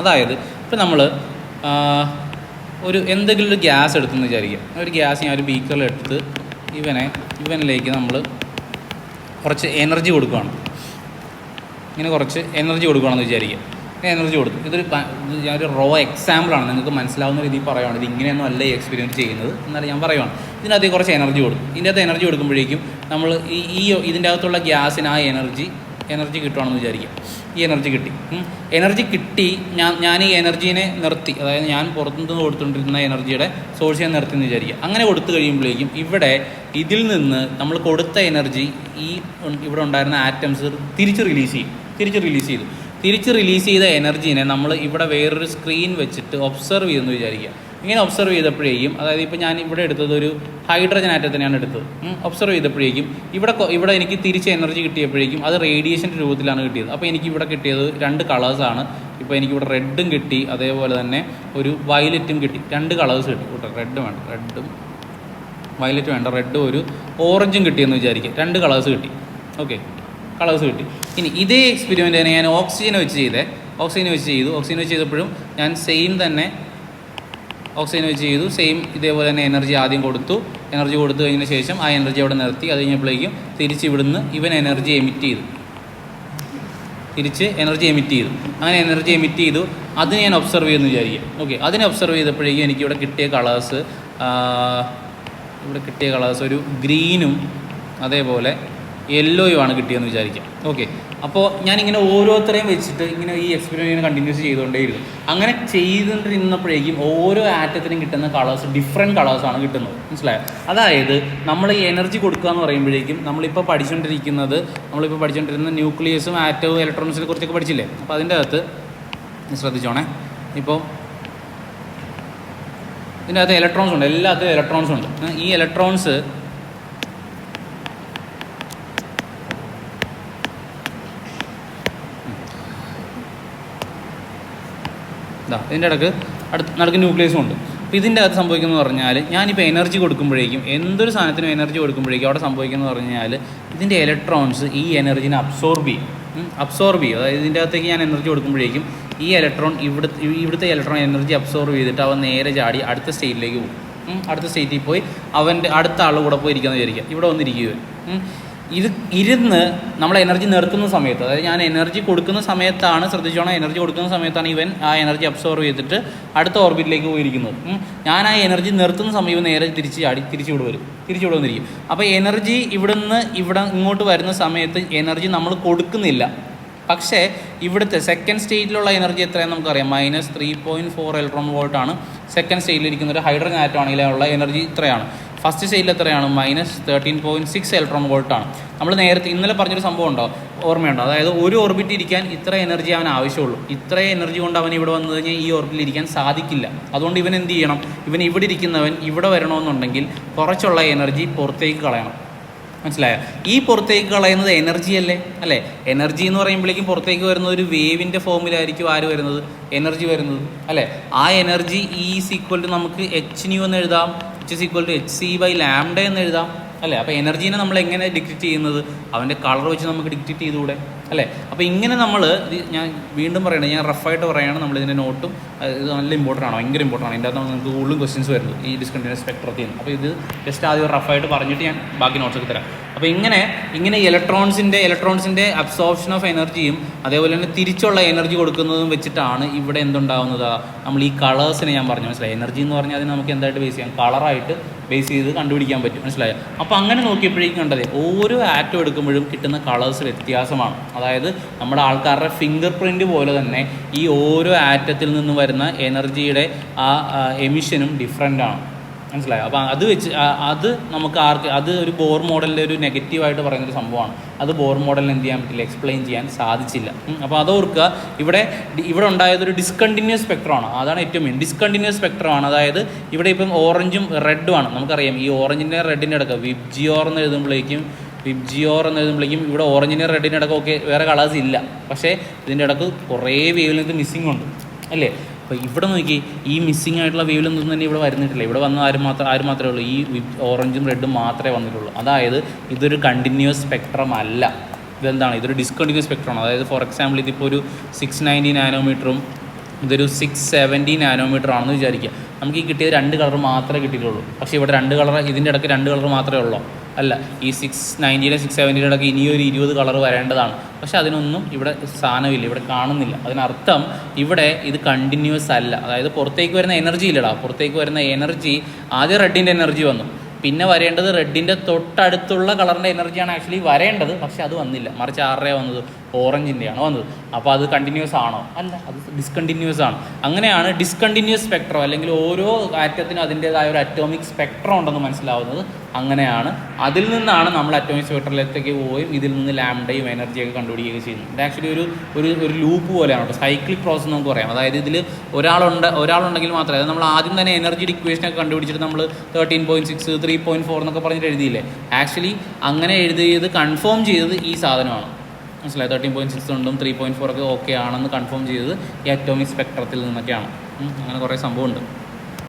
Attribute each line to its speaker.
Speaker 1: അതായത് ഇപ്പം നമ്മൾ ഒരു എന്തെങ്കിലും ഒരു ഗ്യാസ് എടുത്തെന്ന് വിചാരിക്കുക. ഒരു ഗ്യാസ് ഞാൻ ഒരു ബീക്കറിൽ എടുത്ത് ഇവനിലേക്ക് നമ്മൾ കുറച്ച് എനർജി കൊടുക്കുകയാണ്. ഇങ്ങനെ കുറച്ച് എനർജി കൊടുക്കുകയാണെന്ന് വിചാരിക്കുക. എനർജി കൊടുത്തു. ഞാനൊരു റോ എക്സാമ്പിളാണ്, നിങ്ങൾക്ക് മനസ്സിലാവുന്ന രീതിയിൽ പറയുകയാണ്. ഇത് ഇങ്ങനെയൊന്നും അല്ല ഈ എക്സ്പീരിയൻസ് ചെയ്യുന്നത്, എന്നാലും ഞാൻ പറയുവാണ്. ഇതിനകത്ത് കുറച്ച് എനർജി കൊടുക്കും. ഇതിനകത്ത് എനർജി കൊടുക്കുമ്പോഴേക്കും നമ്മൾ ഇതിൻ്റെ അകത്തുള്ള ഗ്യാസിന് ആ എനർജി കിട്ടുകയാണെന്ന് വിചാരിക്കുക. ഈ എനർജി കിട്ടി ഞാൻ ഈ എനർജീനെ നിർത്തി, അതായത് ഞാൻ പുറത്തുനിന്ന് കൊടുത്തുകൊണ്ടിരുന്ന എനർജിയുടെ സോഴ്സ് ഞാൻ നിർത്തി എന്ന് വിചാരിക്കുക. അങ്ങനെ കൊടുത്തു കഴിയുമ്പോഴേക്കും ഇതിൽ നിന്ന് നമ്മൾ കൊടുത്ത എനർജി ഇവിടെ ഉണ്ടായിരുന്ന ആറ്റംസ് തിരിച്ച് റിലീസ് ചെയ്ത എനർജീനെ നമ്മൾ ഇവിടെ വേറൊരു സ്ക്രീൻ വെച്ചിട്ട് ഒബ്സർവ് ചെയ്തെന്ന് വിചാരിക്കുക. ഇങ്ങനെ ഒബ്സർവ് ചെയ്തപ്പോഴേക്കും, അതായത് ഇപ്പോൾ ഞാൻ ഇവിടെ എടുത്തത് ഒരു ഹൈഡ്രജൻ ആറ്റത്തിനെയാണ് എടുത്തത്. ഒബ്സർവ് ചെയ്തപ്പോഴേക്കും ഇവിടെ എനിക്ക് തിരിച്ച് എനർജി കിട്ടിയപ്പോഴേക്കും അത് റേഡിയേഷൻ്റെ രൂപത്തിലാണ് കിട്ടിയത്. അപ്പോൾ എനിക്ക് ഇവിടെ കിട്ടിയത് 2 കളേഴ്സാണ്. ഇപ്പോൾ എനിക്കിവിടെ റെഡും കിട്ടി, അതേപോലെ തന്നെ ഒരു വയലറ്റും കിട്ടി. 2 കളേഴ്സ് കിട്ടി കേട്ടോ. റെഡും വയലറ്റ് വേണ്ട, റെഡും ഒരു ഓറഞ്ചും കിട്ടിയെന്ന് വിചാരിക്കുക. 2 കളേഴ്സ് കിട്ടി. ഓക്കെ, കളേഴ്സ് കിട്ടി. ഇനി ഇതേ എക്സ്പെരിമെൻ്റ് തന്നെ ഞാൻ ഓക്സിജൻ വെച്ച് ചെയ്തപ്പോഴും ഞാൻ സെയിം തന്നെ ഓക്സിജൻ വെച്ച് ചെയ്തു. സെയിം ഇതേപോലെ തന്നെ എനർജി ആദ്യം കൊടുത്തു കഴിഞ്ഞതിന് ശേഷം ആ എനർജി അവിടെ നിർത്തി. അത് കഴിഞ്ഞപ്പോഴേക്കും തിരിച്ച് ഇവിടുന്ന് എനർജി എമിറ്റ് ചെയ്തു. അങ്ങനെ എനർജി എമിറ്റ് ചെയ്തു. അത് ഞാൻ ഒബ്സർവ് ചെയ്യുമെന്ന് വിചാരിക്കുക. ഓക്കെ, അതിനെ ഒബ്സർവ് ചെയ്തപ്പോഴേക്കും എനിക്കിവിടെ കിട്ടിയ കളേഴ്സ് ഒരു ഗ്രീനും അതേപോലെ യെല്ലോയുമാണ് കിട്ടിയെന്ന് വിചാരിക്കാം. ഓക്കെ, അപ്പോൾ ഞാനിങ്ങനെ ഓരോരുത്തരെയും വെച്ചിട്ട് ഇങ്ങനെ ഈ എക്സ്പെരിമെൻറ്റ് കണ്ടിന്യൂസ് ചെയ്തുകൊണ്ടേയിരുന്നു. അങ്ങനെ ചെയ്തുകൊണ്ടിരുന്നപ്പോഴേക്കും ഓരോ ആറ്റത്തിനും കിട്ടുന്ന കളേഴ്സ് ഡിഫറെൻറ്റ് കളേഴ്സാണ് കിട്ടുന്നത്. മനസ്സിലായോ? അതായത് നമ്മൾ ഈ എനർജി കൊടുക്കുക എന്ന് പറയുമ്പോഴേക്കും നമ്മളിപ്പോൾ പഠിച്ചുകൊണ്ടിരുന്ന ന്യൂക്ലിയസും ആറ്റവും ഇലക്ട്രോൺസിനെ കുറിച്ചൊക്കെ പഠിച്ചില്ലേ? അപ്പോൾ അതിൻ്റെ അകത്ത് ശ്രദ്ധിച്ചോണേ. ഇപ്പോൾ ഇതിൻ്റെ അകത്ത് ഇലക്ട്രോൺസ് ഉണ്ട്, എല്ലാത്തിലും ഇലക്ട്രോൺസ് ഉണ്ട്. ഈ ഇലക്ട്രോൺസ് ഇതിൻ്റെ നടുക്ക് ന്യൂക്ലിയസും ഉണ്ട്. അപ്പോൾ ഇതിൻ്റെ അകത്ത് സംഭവിക്കുന്നത് പറഞ്ഞാൽ ഞാനിപ്പോൾ എനർജി കൊടുക്കുമ്പോഴേക്കും എന്തൊരു സാധനത്തിനും എനർജി കൊടുക്കുമ്പോഴേക്കും അവിടെ സംഭവിക്കുന്നത് പറഞ്ഞാൽ ഇതിൻ്റെ ഇലക്ട്രോൺസ് ഈ എനർജിനെ അബ്സോർബ് ചെയ്യും. അതായത് ഇതിൻ്റെ അകത്തേക്ക് ഞാൻ എനർജി കൊടുക്കുമ്പോഴേക്കും ഈ ഇലക്ട്രോൺ ഇവിടുത്തെ ഇലക്ട്രോൺ എനർജി അബ്സോർബ് ചെയ്തിട്ട് അവൻ നേരെ ചാടി അടുത്ത സ്റ്റേറ്റിലേക്ക് പോകും. അടുത്ത സ്റ്റേറ്റിൽ പോയി അവൻ്റെ അടുത്ത ആളുടെ കൂടെ പോയി ഇരിക്കാമെന്ന് വിചാരിക്കുക. ഇവിടെ വന്നിരിക്കുക. ഇത് ഇരുന്ന് നമ്മൾ എനർജി നിർത്തുന്ന സമയത്ത്, അതായത് ഞാൻ എനർജി കൊടുക്കുന്ന സമയത്താണ്, ശ്രദ്ധിച്ചോണം, എനർജി കൊടുക്കുന്ന സമയത്താണ് ഇവൻ ആ എനർജി അബ്സോർവ് ചെയ്തിട്ട് അടുത്ത ഓർബിറ്റിലേക്ക് പോയിരിക്കുന്നത്. ഞാൻ ആ എനർജി നിർത്തുന്ന സമയം ഇവൻ നേരെ തിരിച്ചിവിടെ വന്നിരിക്കും. അപ്പോൾ എനർജി ഇവിടെ ഇങ്ങോട്ട് വരുന്ന സമയത്ത് എനർജി നമ്മൾ കൊടുക്കുന്നില്ല. പക്ഷേ ഇവിടുത്തെ സെക്കൻഡ് സ്റ്റേറ്റിലുള്ള എനർജി എത്രയാണെന്ന് നമുക്കറിയാം. -3.4 ഇലക്ട്രോൺ വോൾട്ട് ആണ് സെക്കൻഡ് സ്റ്റേറ്റിലിരിക്കുന്ന ഒരു ഹൈഡ്രജൻ ആറ്റം ആണെങ്കിലുള്ള എനർജി ഇത്രയാണ്. ഫസ്റ്റ് സ്റ്റേറ്റിൽ എത്രയാണ്? -13.6 ഇലക്ട്രോൺ വോൾട്ടാണ്. നമ്മൾ നേരത്തെ ഇന്നലെ പറഞ്ഞൊരു സംഭവം ഉണ്ടോ, ഓർമ്മയുണ്ടോ? അതായത് ഒരു ഓർബിറ്റ് ഇരിക്കാൻ ഇത്ര എനർജി അവൻ ആവശ്യമുള്ളൂ. ഇത്ര എനർജി കൊണ്ട് അവൻ ഇവിടെ വന്നു കഴിഞ്ഞാൽ ഈ ഓർബിറ്റിൽ ഇരിക്കാൻ സാധിക്കില്ല. അതുകൊണ്ട് ഇവൻ എന്ത് ചെയ്യണം? ഇവൻ ഇവിടെ ഇരിക്കുന്നവൻ ഇവിടെ വരണമെന്നുണ്ടെങ്കിൽ കുറച്ചുള്ള എനർജി പുറത്തേക്ക് കളയണം. മനസ്സിലായോ? ഈ പുറത്തേക്ക് കളയുന്നത് എനർജി അല്ലേ? എനർജി എന്ന് പറയുമ്പോഴേക്കും പുറത്തേക്ക് വരുന്ന ഒരു വേവിൻ്റെ ഫോമിലായിരിക്കും എനർജി വരുന്നത് അല്ലേ? ആ എനർജി നമുക്ക് hν എന്ന് എഴുതാം, hc/λ എന്ന് എഴുതാം അല്ലേ? അപ്പോൾ എനർജീനെ നമ്മൾ എങ്ങനെ ഡിക്റ്റേറ്റ് ചെയ്യുന്നത്? അവൻ്റെ കളർ വെച്ച് നമുക്ക് ഡിക്റ്റേറ്റ് ചെയ്തുകൂടെ അല്ലേ? അപ്പോൾ ഇങ്ങനെ നമ്മൾ ഞാൻ വീണ്ടും പറയണേ, ഞാൻ റഫായിട്ട് പറയുകയാണ്. നമ്മളിതിൻ്റെ നോട്ടും ഇത് നല്ല ഇമ്പോർട്ടൻ്റ് ആണ്, ഭയങ്കര ഇമ്പോർട്ടൻ്റ് ആണ്. ഇതിൻ്റെ അകത്ത് നമുക്ക് കൂടുതലും ക്വസ്റ്റ്യൻസ് വരുന്നത് ഈ ഡിസ്കണ്ടിന്യൂസ് സ്പെക്ട്രത്തിൽ നിന്ന്. അപ്പോൾ ഇത് ജസ്റ്റ് ആദ്യം റഫായിട്ട് പറഞ്ഞിട്ട് ഞാൻ ബാക്കി നോട്ട്സൊക്കെ തരാം. അപ്പോൾ ഇങ്ങനെ ഇലക്ട്രോൺസിൻ്റെ അബ്സോർപ്ഷൻ ഓഫ് എനർജിയും അതേപോലെ തന്നെ തിരിച്ചുള്ള എനർജി കൊടുക്കുന്നതും വെച്ചിട്ടാണ് ഇവിടെ എന്തുണ്ടാവുന്നത്? നമ്മൾ ഈ കളേഴ്സിനെ ഞാൻ പറഞ്ഞു, മനസ്സിലായി? എനർജി എന്ന് പറഞ്ഞാൽ അതിന് നമുക്ക് എന്തായിട്ട് ബേസ് ചെയ്യാം? കളറായിട്ട് ബേസ് ചെയ്ത് കണ്ടുപിടിക്കാൻ പറ്റും. മനസ്സിലായോ? അപ്പോൾ അങ്ങനെ നോക്കിയപ്പോഴേക്കും കണ്ടത് ഓരോ ആറ്റം എടുക്കുമ്പോഴും കിട്ടുന്ന കളേഴ്സ് വ്യത്യാസമാണ്. അതായത് നമ്മുടെ ആൾക്കാരുടെ ഫിംഗർ പ്രിൻറ്റ് പോലെ തന്നെ ഈ ഓരോ ആറ്റത്തിൽ നിന്ന് വരുന്ന എനർജിയുടെ ആ എമിഷനും ഡിഫറെൻ്റ് ആണ്. മനസ്സിലായോ? അപ്പോൾ അത് നമുക്ക് അത് ഒരു ബോർ മോഡലിൻ്റെ ഒരു നെഗറ്റീവായിട്ട് പറയുന്നൊരു സംഭവമാണ്. അത് ബോർ മോഡലിന് എന്ത് ചെയ്യാൻ പറ്റില്ല, എക്സ്പ്ലെയിൻ ചെയ്യാൻ സാധിച്ചില്ല. അപ്പോൾ അതോർക്കുക, ഇവിടെ ഉണ്ടായതൊരു ഡിസ്കണ്ടിന്യൂസ് സ്പെക്ട്രമാണ്. അതാണ് ഏറ്റവും മെയിൻ, ഡിസ്കണ്ടിന്യൂസ് സ്പെക്ട്രമാണ്. അതായത് ഇവിടെ ഇപ്പം ഓറഞ്ചും റെഡും ആണ്. നമുക്കറിയാം ഈ ഓറഞ്ചിൻ്റെ റെഡിൻ്റെ ഇടയ്ക്ക് വിബ്ജിയോർ എന്ന് എഴുതുമ്പോഴേക്കും ഇവിടെ ഓറഞ്ചിൻ്റെ റെഡിൻ്റെ ഇടയ്ക്ക് ഓക്കെ വേറെ കളേഴ്സ് ഇല്ല. പക്ഷേ ഇതിൻ്റെ ഇടയ്ക്ക് കുറേ വേവ് ലെങ്ത് മിസ്സിംഗ് ഉണ്ട് അല്ലേ? അപ്പോൾ ഇവിടെ നോക്കി, ഈ മിസ്സിംഗ് ആയിട്ടുള്ള വേവ് ലെങ്ത് ഒന്നും തന്നെ ഇവിടെ വരുന്നിട്ടില്ല. ഇവിടെ വന്ന ആര് മാത്രമേ ഉള്ളൂ? ഈ ഓറഞ്ചും റെഡും മാത്രമേ വന്നിട്ടുള്ളൂ. അതായത് ഇതൊരു കണ്ടിന്യൂസ് സ്പെക്ട്രം അല്ല. ഇതെന്താണ്? ഇതൊരു ഡിസ്കണ്ടിന്യൂസ് സ്പെക്ട്രമാണ്. അതായത് ഫോർ എക്സാമ്പിൾ ഇതിപ്പോൾ ഒരു 690 നാനോമീറ്ററും ഇതൊരു 670 നാനോമീറ്റർ ആണെന്ന് വിചാരിക്കുക. നമുക്ക് ഈ കിട്ടിയത് 2 കളർ മാത്രമേ കിട്ടിയിട്ടുള്ളൂ. പക്ഷേ ഇവിടെ 2 കളർ, ഇതിൻ്റെ ഇടയ്ക്ക് 2 കളർ മാത്രമേ ഉള്ളൂ. അല്ല, ഈ 690 670 ഇടയ്ക്ക് ഇനിയൊരു 20 കളർ വരേണ്ടതാണ്. പക്ഷേ അതിനൊന്നും ഇവിടെ സ്ഥാനമില്ല, ഇവിടെ കാണുന്നില്ല. അതിനർത്ഥം ഇവിടെ ഇത് കണ്ടിന്യൂസ് അല്ല. അതായത് പുറത്തേക്ക് വരുന്ന എനർജി ഇല്ലടാ. പുറത്തേക്ക് വരുന്ന എനർജി ആദ്യം റെഡിൻ്റെ എനർജി വന്നു, പിന്നെ വരേണ്ടത് റെഡിൻ്റെ തൊട്ടടുത്തുള്ള കളറിൻ്റെ എനർജിയാണ് ആക്ച്വലി വരേണ്ടത്. പക്ഷേ അത് വന്നില്ല, മറിച്ച് 6 വന്നത് ഓറഞ്ചിൻ്റെയാണ് വന്നത്. അപ്പോൾ അത് കണ്ടിന്യൂസ് ആണോ? അല്ല, അത് ഡിസ്കണ്ടിന്യൂസ് ആണ്. അങ്ങനെയാണ് ഡിസ്കണ്ടിന്യൂസ് സ്പെക്ട്രം, അല്ലെങ്കിൽ ഓരോ ആറ്റത്തിനും അതിൻ്റേതായ ഒരു അറ്റോമിക് സ്പെക്ട്രം ഉണ്ടെന്ന് മനസ്സിലാവുന്നത് അങ്ങനെയാണ്. അതിൽ നിന്നാണ് നമ്മൾ അറ്റോമിക് സ്പെക്ട്രത്തിലേക്ക് പോവുകയും ഇതിൽ നിന്ന് ലാംഡയും എനർജിയൊക്കെ കണ്ടുപിടിക്കുകയും ചെയ്യുന്നത്. ഇത് ആക്ച്വലി ഒരു ലൂപ്പ് പോലെയാണ് കേട്ടോ, സൈക്ലിക് പ്രോസസ് നമുക്ക് പറയാം. അതായത് ഇതിൽ ഒരാളുണ്ടെങ്കിൽ മാത്രമേ, അതായത് നമ്മൾ ആദ്യം തന്നെ എനർജിയുടെ ഇക്വേഷനൊക്കെ കണ്ടുപിടിച്ചിട്ട് നമ്മൾ 13.6 3.4 എന്നൊക്കെ പറഞ്ഞിട്ട് എഴുതിയില്ലേ. ആക്ച്വലി അങ്ങനെ എഴുതിയത് കൺഫേം ചെയ്തത് ഈ സാധനമാണ്. മനസ്സിലായി? 13.6 ഉണ്ടും 3.4 ഒക്കെ ഓക്കെ ആണെന്ന് കൺഫേം ചെയ്തത് ഈ അറ്റോമിക് സ്പെക്ട്രത്തിൽ നിന്നൊക്കെയാണ്. അങ്ങനെ കുറേ സംഭവമുണ്ട്.